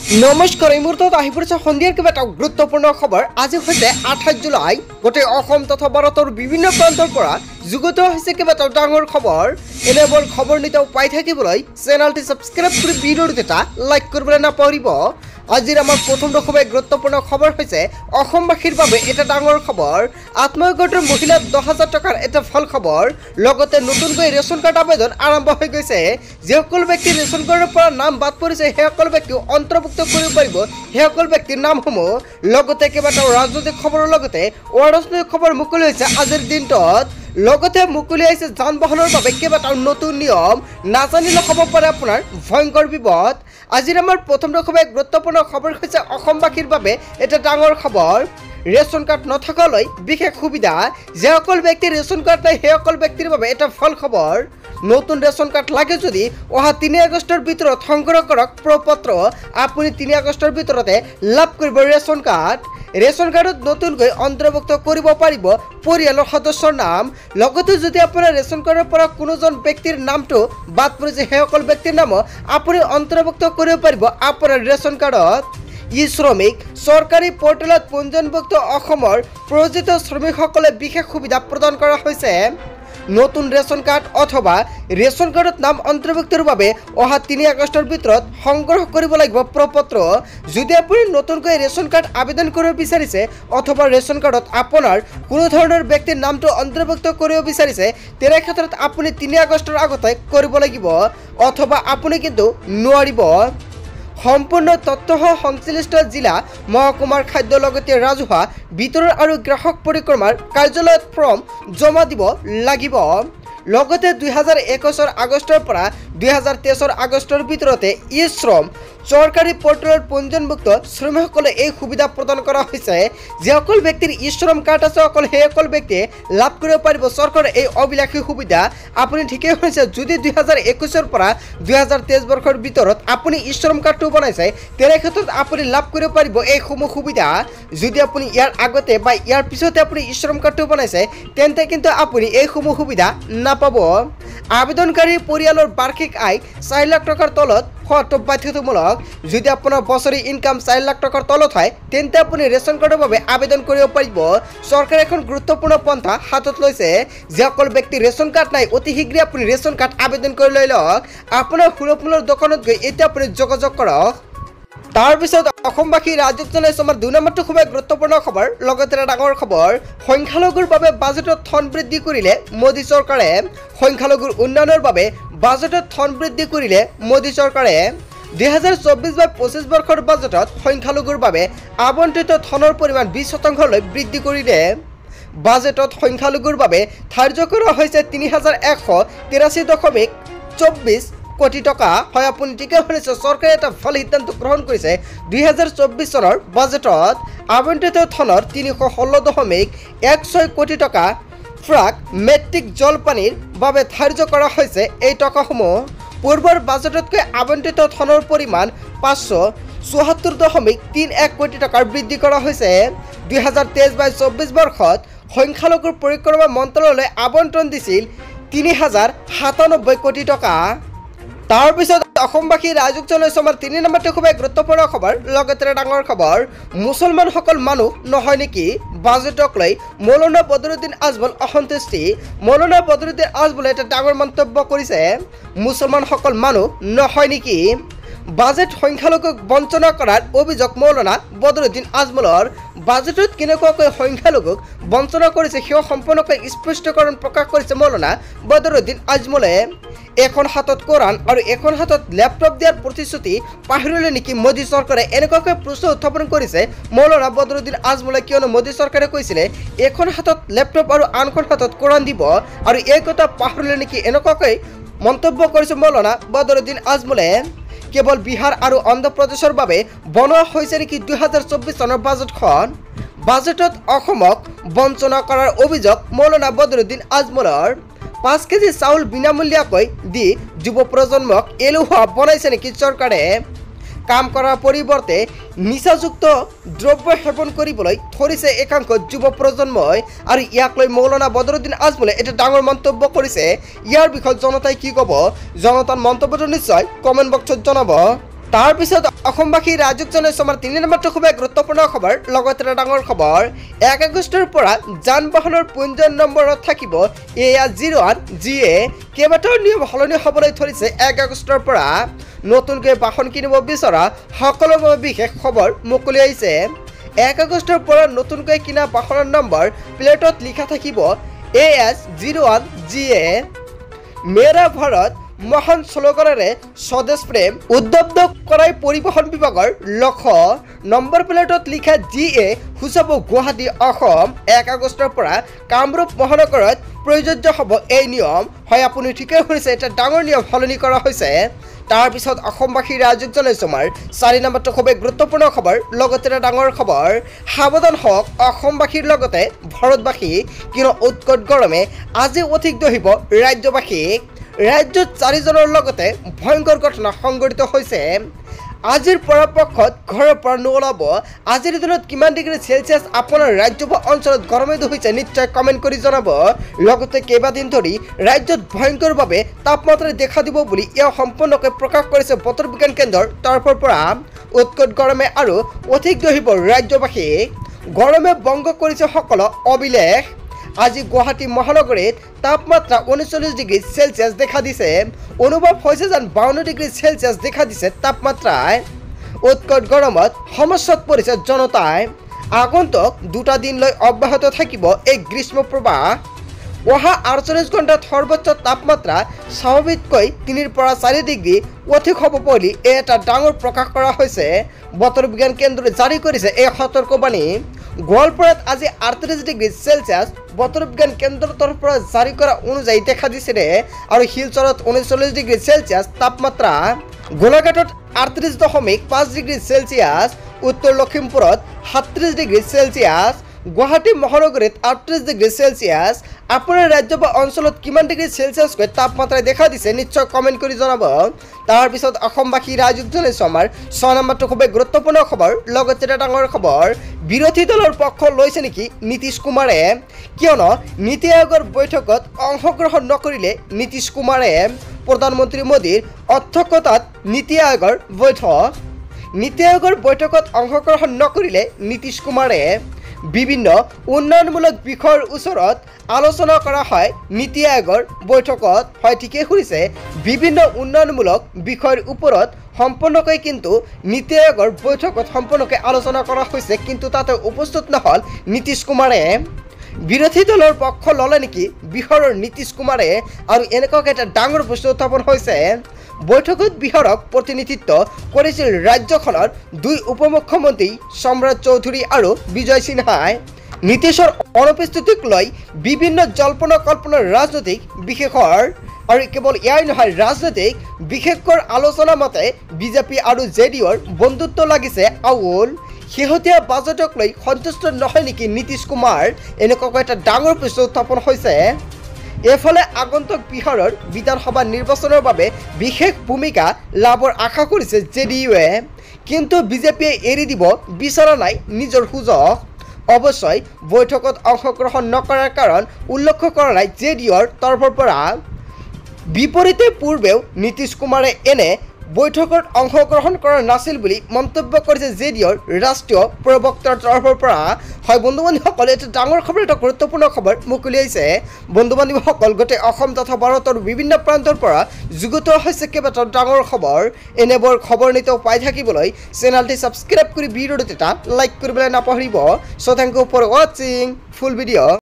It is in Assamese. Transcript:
নমস্কাৰ, এই মুহূৰ্তত আহি পৰিছে সন্ধিয়াৰ কিবা এটা গুৰুত্বপূৰ্ণ খবৰ। আজি হৈছে 28 জুলাই। গোটেই অসম তথা ভাৰতৰ বিভিন্ন প্ৰান্তৰ পৰা যুগুত হৈছে কিবা এটা ডাঙৰ খবৰ। এনেবোৰ খবৰ নিতৌ পাই থাকিবলৈ চেনেলটি ছাবস্ক্ৰাইব কৰি ভিডিঅ'টো এটা লাইক কৰিবলৈ নাপাহৰিব। আজিৰ আমাৰ প্ৰথম খুবেই গুৰুত্বপূৰ্ণ খবৰ হৈছে অসমবাসীৰ বাবে এটা ডাঙৰ খবৰ। আত্মসহায়ক মহিলা 10,000 টকাৰ এটা ভাল খবৰ। লগতে নতুনকৈ ৰেচন কাৰ্ড আবেদন আৰম্ভ হৈ গৈছে। যিসকল ব্যক্তি ৰেচন কাৰ্ডৰ পৰা নাম বাদ পৰিছে সেইসকল ব্যক্তিও অন্তৰ্ভুক্ত কৰিব পাৰিব সেইসকল ব্যক্তিৰ নামসমূহ। লগতে কেইবাটাও ৰাজনৈতিক খবৰৰ লগতে অৰাজনৈতিক খবৰ মুকলি হৈছে আজিৰ দিনটোত। লগতে মুকলি হৈছে যান বাহনৰ বাবে কেইবাটাও নতুন নিয়ম। নাজানিলে হ'ব পাৰে আপোনাৰ ভয়ংকৰ বিপদ। আজিৰ আমাৰ প্ৰথম খুবেই গুৰুত্বপূৰ্ণ খবৰ হৈছে অসমবাসীৰ বাবে এটা ডাঙৰ খবৰ। ৰেচন কাৰ্ড নথকালৈ বিশেষ সুবিধা। যিসকল ব্যক্তিৰ ৰেচন কাৰ্ড নাই সেইসকল ব্যক্তিৰ বাবে এটা ভাল খবৰ। নতুন ৰেচন কাৰ্ড লাগে যদি অহা 3 আগষ্টৰ ভিতৰত সংগ্ৰহ কৰক প্ৰপত্ৰ। আপুনি 3 আগষ্টৰ ভিতৰতে লাভ কৰিব ৰেচন কাৰ্ড। ৰেচন কাৰ্ডত নতুনকৈ অন্তৰ্ভুক্ত কৰিব পাৰিব পৰিয়ালৰ সদস্যৰ নাম। লগতে যদি আপোনাৰ ৰেচন কাৰ্ডৰ পৰা কোনোজন ব্যক্তিৰ নামটো বাদ পৰিছে সেইসকল ব্যক্তিৰ নামো আপুনি অন্তৰ্ভুক্ত কৰিব পাৰিব আপোনাৰ ৰেচন কাৰ্ডত। শ্ৰমিক চৰকাৰী পৰ্টেলত পঞ্জীয়নভুক্ত অসমৰ প্ৰয়োজিত শ্ৰমিকসকলে বিশেষ সুবিধা প্ৰদান কৰা হৈছে। নতুন ৰেচন কাৰ্ড অথবা ৰেচন কাৰ্ডত নাম অন্তৰ্ভুক্তৰ বাবে অহা 3 আগষ্টৰ ভিতৰত সংগ্ৰহ কৰিব লাগিব প্ৰপত্ৰ। যদি আপুনি নতুনকৈ ৰেচন কাৰ্ড আবেদন কৰিব বিচাৰিছে অথবা ৰেচন কাৰ্ডত আপোনাৰ কোনো ধৰণৰ ব্যক্তিৰ নামটো অন্তৰ্ভুক্ত কৰিব বিচাৰিছে তেনে ক্ষেত্ৰত আপুনি 3 আগষ্টৰ আগতে কৰিব লাগিব অথবা আপুনি কিন্তু নোৱাৰিব। সম্পূৰ্ণ তথ্যসহ সংশ্লিষ্ট জিলা মহকুমাৰ খাদ্য লগতে ৰাজহুৱা বিতৰণ আৰু গ্ৰাহক পৰিক্ৰমাৰ কাৰ্যালয়ত ফৰ্ম জমা দিব লাগিব। লগতে 2021 আগষ্টৰ পৰা 2023 আগষ্টৰ ভিতৰতে শ্ৰম চৰকাৰী পৰ্টেলত পঞ্জীয়নভুক্ত শ্ৰমিকসকলে এই সুবিধা প্ৰদান কৰা হৈছে। যিসকল ব্যক্তিৰ শ্ৰম কাৰ্ড আছে অকল সেইসকল ব্যক্তিয়ে লাভ কৰিব পাৰিব চৰকাৰৰ এই অবিলাসী সুবিধা। আপুনি ঠিকেই শুনিছে, যদি 2021 পৰা 2023 বৰ্ষৰ ভিতৰত আপুনি শ্ৰম কাৰ্ডটো বনাইছে তেনে ক্ষেত্ৰত আপুনি লাভ কৰিব পাৰিব এইসমূহ সুবিধা। যদি আপুনি ইয়াৰ আগতে বা ইয়াৰ পিছতে আপুনি শ্ৰম কাৰ্ডটো বনাইছে তেন্তে কিন্তু আপুনি এইসমূহ সুবিধা নাপাব। আবেদনকাৰী পৰিয়ালৰ বাৰ্ষিক আয় 4 লাখ টকাৰ তলত হোৱাটো বাধ্যতামূলক। যদি আপোনাৰ বছৰি ইনকাম 4 লাখ টকাৰ তলত হয় তেন্তে আপুনি ৰেচন কাৰ্ডৰ বাবে আবেদন কৰিব পাৰিব। চৰকাৰে এখন গুৰুত্বপূৰ্ণ পন্থা হাতত লৈছে। যিসকল ব্যক্তিৰ ৰেচন কাৰ্ড নাই অতি শীঘ্ৰে আপুনি ৰেচন কাৰ্ড আবেদন কৰি লৈ লওক। আপোনাৰ সুলভ মূল্যৰ দোকানত গৈ এতিয়া আপুনি যোগাযোগ কৰক। তাৰপিছত অসমবাসী ৰাজ্যক জনাইছো আমাৰ 2 নম্বৰটো খুবেই গুৰুত্বপূৰ্ণ খবৰ। লগতে ডাঙৰ খবৰ, সংখ্যালঘুৰ বাবে বাজেটত ধন বৃদ্ধি কৰিলে মোদী চৰকাৰে। সংখ্যালঘুৰ উন্নয়নৰ বাবে বাজেটত ধন বৃদ্ধি কৰিলে মোদী চৰকাৰে। 2024-25 বৰ্ষৰ বাজেটত সংখ্যালঘুৰ বাবে আবণ্টিত ধনৰ পৰিমাণ 20% বৃদ্ধি কৰিলে। বাজেটত সংখ্যালঘুৰ বাবে ধাৰ্য কৰা হৈছে 3,183.24 কোটি টকা। হয়, আপুনি ঠিকে শুনিছে, চৰকাৰে এটা ভাল সিদ্ধান্ত গ্ৰহণ কৰিছে। 2024 চনৰ বাজেটত আবণ্টিত ধনৰ 316.16 কোটি টকা প্ৰাক মেট্ৰিক জলপানীৰ বাবে ধাৰ্য কৰা হৈছে। এই টকাসমূহ পূৰ্বৰ বাজেটতকৈ আবণ্টিত ধনৰ পৰিমাণ 574.31 কোটি টকাৰ বৃদ্ধি কৰা হৈছে। 2023-24 বৰ্ষত সংখ্যালঘুৰ পৰিক্ৰমা মন্ত্ৰালয়লৈ আবণ্টন দিছিল 3,097 কোটি টকা। তাৰপিছত অসমবাসী ৰাইজক জনাইছো আমাৰ 3 নম্বৰটো খুবেই গুৰুত্বপূৰ্ণ খবৰ। লগতে ডাঙৰ খবৰ, মুছলমানসকল মানুহ নহয় নেকি? বাজেটক লৈ মৌলানা বদৰুদ্দিন আজমল অসন্তুষ্টি। মৌলানা বদৰুদ্দিন আজমলে এটা ডাঙৰ মন্তব্য কৰিছে, মুছলমানসকল মানুহ নহয় নেকি? বাজেট সংখ্যালঘুক বঞ্চনা কৰাৰ অভিযোগ মৌলানা বদৰুদ্দিন আজমলৰ। বাজেটত কেনেকুৱাকৈ সংখ্যালঘুক বঞ্চনা কৰিছে সেয়া সম্পূৰ্ণকৈ স্পষ্টীকৰণ প্ৰকাশ কৰিছে মৌলানা বদৰুদ্দিন আজমলে। এখন হাতত কোৰাণ আৰু এখন হাতত লেপটপ দিয়াৰ প্ৰতিশ্ৰুতি পাহৰিলে নেকি মোদী চৰকাৰে? এনেকুৱাকৈ প্ৰশ্ন উত্থাপন কৰিছে মৌলানা বদৰুদ্দিন আজমলে। কিয়নো মোদী চৰকাৰে কৈছিলে এখন হাতত লেপটপ আৰু আনখন হাতত কোৰাণ দিব, আৰু এই কথা পাহৰিলে নেকি? এনেকুৱাকৈ মন্তব্য কৰিছে মৌলানা বদৰুদ্দিন আজমলে। কেৱল বিহাৰ আৰু অন্ধ্ৰপ্ৰদেশৰ বাবে বনোৱা হৈছে নেকি 2024 চনৰ বাজেটখন? বাজেটত অসমক বঞ্চনা কৰাৰ অভিযোগ মৌলানা বদৰুদ্দিন আজমলৰ। 5 কেজি চাউল বিনামূলীয়াকৈ দি যুৱ প্ৰজন্মক এলেহুৱা বনাইছে নেকি চৰকাৰে? কাম কৰাৰ পৰিৱৰ্তে নিচাযুক্ত দ্ৰব্য সেৱন কৰিবলৈ ধৰিছে একাংশ যুৱ প্ৰজন্মই, আৰু ইয়াক লৈ মৌলানা বদৰুদ্দিন আজমলে এটা ডাঙৰ মন্তব্য কৰিছে। ইয়াৰ বিষয়ে জনতাই কি ক'ব? জনতাৰ মন্তব্যটো নিশ্চয় কমেণ্ট বক্সত জনাব। তাৰপিছত অসমবাসী ৰাইজক জনাইছো আমাৰ 3 নম্বৰটো খুব গুৰুত্বপূৰ্ণ খবৰ লগতে এটা ডাঙৰ খবৰ 1 আগষ্টৰ পৰা যান বাহনৰ পঞ্জীয়ন নম্বৰত থাকিব AS01 যিয়ে কেইবাটাও নিয়ম সলনি হ'বলৈ ধৰিছে 1 আগষ্টৰ পৰা নতুনকৈ বাহন কিনিব বিচৰা সকলৰ বাবে বিশেষ খবৰ মুকলি হৈছে 1 আগষ্টৰ পৰা নতুনকৈ কিনা বাহনৰ নম্বৰ প্লেটত লিখা থাকিব AS01 যিয়ে মেৰা ভাৰত মহান স্লোগানেৰে স্বদেশ প্ৰেম উদ্বুদ্ধ কৰাই পৰিবহণ বিভাগৰ লক্ষ্য নম্বৰ প্লেটত লিখা GA সূচাব গুৱাহাটী অসম 1 আগষ্টৰ পৰা কামৰূপ মহানগৰত প্ৰযোজ্য হ'ব এই নিয়ম হয় আপুনি ঠিকই শুনিছে এটা ডাঙৰ নিয়ম সলনি কৰা হৈছে তাৰ পিছত অসমবাসী ৰাইজক জনাইছো আমাৰ 4 নম্বৰটো খুব গুৰুত্বপূৰ্ণ খবৰ লগতে এটা ডাঙৰ খবৰ সাৱধান হওক অসমবাসীৰ লগতে ভাৰতবাসী কিনো উৎকট গৰমে আজি অধিক দহিব ৰাজ্যবাসীক ৰাজ্যত 4 জনৰ লগতে ভয়ংকৰ ঘটনা সংঘটিত হৈছে আজিৰ পৰাপক্ষত ঘৰৰ পৰা নোলাব আজিৰ দিনত কিমান ডিগ্ৰী সেলসিয়াছ আপোনাৰ ৰাজ্য বা অঞ্চলত গৰমে হৈছে নিশ্চয় কমেন্ট কৰি জনাব লগতে কেইবাদিন ধৰি ৰাজ্যত ভয়ংকৰভাৱে তাপমাত্ৰা দেখা দিব বুলি ইয়া সম্পূৰ্ণকৈ প্ৰকাশ কৰিছে বতৰ বিজ্ঞান কেন্দ্ৰৰ তৰফৰ পৰা উৎকট গৰমে আৰু অধিক দহিব ৰাজ্যবাসীক গৰমে ভংগ কৰিছে সকল অবিলেখ আজি গুৱাহাটী মহানগৰীত তাপমাত্ৰা 39 ডিগ্ৰী সেলসিয়াছ দেখা দিছে অনুভৱ হৈছে যেন 52 ডিগ্ৰী সেলসিয়াছ দেখা দিছে তাপমাত্ৰায় উৎকট গৰমত সমস্যাত পৰিছে জনতাই আগন্তুক দুটা দিনলৈ অব্যাহত থাকিব এই গ্ৰীষ্ম প্ৰবাহ অহা 48 ঘণ্টাত সৰ্বোচ্চ তাপমাত্ৰা স্বাভাৱিককৈ 3 পৰা 4 ডিগ্ৰী অধিক হ'ব বুলি এটা ডাঙৰ প্ৰকাশ কৰা হৈছে বতৰ বিজ্ঞান কেন্দ্ৰই জাৰি কৰিছে এই সতৰ্কবাণী গোৱালপাৰাত আজি 38 ডিগ্ৰী সেলসিয়াছ বতৰ বিজ্ঞান কেন্দ্ৰৰ তৰফৰ পৰা জাৰি কৰা অনুযায়ী দেখা দিছে আৰু শিলচৰত 39 ডিগ্ৰী সেলসিয়াছ তাপমাত্ৰা গোলাঘাটত 38.5 ডিগ্ৰী সেলসিয়াছ উত্তৰ লখিমপুৰত 37 ডিগ্ৰী সেলসিয়াছ গুৱাহাটী মহানগৰীত 38 ডিগ্ৰী সেলসিয়াছ আপোনাৰ ৰাজ্য বা অঞ্চলত কিমান ডিগ্ৰী সেলসিয়াছকৈ তাপমাত্ৰা দেখা দিছে নিশ্চয় কমেন্ট কৰি জনাব তাৰ পিছত অসমবাসী ৰাইজক জনাইছো আমাৰ 6 নম্বৰটো খুব গুৰুত্বপূৰ্ণ খবৰ লগতে এটা ডাঙৰ খবৰ বিৰোধী দলৰ পক্ষ লৈছে নেকি নীতিশ কুমাৰে কিয়নো নীতি আয়োগৰ বৈঠকত অংশগ্ৰহণ নকৰিলে নীতিশ কুমাৰে প্ৰধানমন্ত্ৰী মোদীৰ অধ্যক্ষতাত নীতি আয়োগৰ বৈঠকত অংশগ্ৰহণ নকৰিলে নীতিশ কুমাৰে বিভিন্ন উন্নয়নমূলক বিষয়ৰ ওচৰত আলোচনা কৰা হয় নীতি আয়োগৰ বৈঠকত হয় ঠিকই শুনিছে বিভিন্ন উন্নয়নমূলক বিষয়ৰ ওপৰত সম্পূৰ্ণকৈ কিন্তু নীতি আয়োগৰ বৈঠকত সম্পূৰ্ণকৈ আলোচনা কৰা হৈছে কিন্তু তাতে উপস্থিত নহল নীতিশ কুমাৰে বিৰোধী দলৰ পক্ষ ললে নেকি বিহাৰৰ নীতিশ কুমাৰে আৰু এনেকুৱা এটা ডাঙৰ প্ৰশ্ন উত্থাপন হৈছে বৈঠকত বিহাৰক প্ৰতিনিধিত্ব কৰিছিল ৰাজ্যখনৰ 2 উপমুখ্যমন্ত্ৰী সম্ৰাট চৌধুৰী আৰু বিজয় সিনহাই নীতিশৰ অনুপস্থিতিক লৈ বিভিন্ন জল্পনা কল্পনাৰ ৰাজনৈতিক বিশেষৰ আৰু কেৱল ইয়াই নহয় ৰাজনৈতিক বিশেষকৰ আলোচনা মতে বিজেপি আৰু জেডিঅ'ৰ বন্ধুত্ব লাগিছে আউল শেহতীয়া বাজেটক লৈ সন্তুষ্ট নহয় নেকি নীতিশ কুমাৰ এনেকুৱা এটা ডাঙৰ প্ৰশ্ন উত্থাপন হৈছে এফালে আগন্তুক বিহাৰৰ বিধানসভা নিৰ্বাচনৰ বাবে বিশেষ ভূমিকা লাভৰ আশা কৰিছে জেডিইউৱে কিন্তু বিজেপিয়ে এৰি দিব বিচৰা নাই নিজৰ সুযোগ অৱশ্যই বৈঠকত অংশগ্ৰহণ নকৰাৰ কাৰণ উল্লেখ কৰা নাই জেডিইউৰ তৰফৰ পৰা বিপৰীতে পূৰ্বেও নীতিশ কুমাৰে এনে বৈঠকত অংশগ্ৰহণ কৰা নাছিল বুলি মন্তব্য কৰিছে জেডিইউৰ ৰাষ্ট্ৰীয় প্ৰবক্তাৰ তৰফৰ পৰা হয় বন্ধু বান্ধৱীসকল এটা ডাঙৰ খবৰ এটা গুৰুত্বপূৰ্ণ খবৰ মুকলি হৈছে বন্ধু বান্ধৱীসকল গোটেই অসম তথা ভাৰতৰ বিভিন্ন প্ৰান্তৰ পৰা যুগুত হৈছে কেইবাটাও ডাঙৰ খবৰ এনেবোৰ খবৰ নিতৌ পাই থাকিবলৈ চেনেলটি সাবস্ক্ৰাইব কৰি ভিডিঅ'টো এটা লাইক কৰিবলৈ নাপাহৰিব so thank you for watching full video'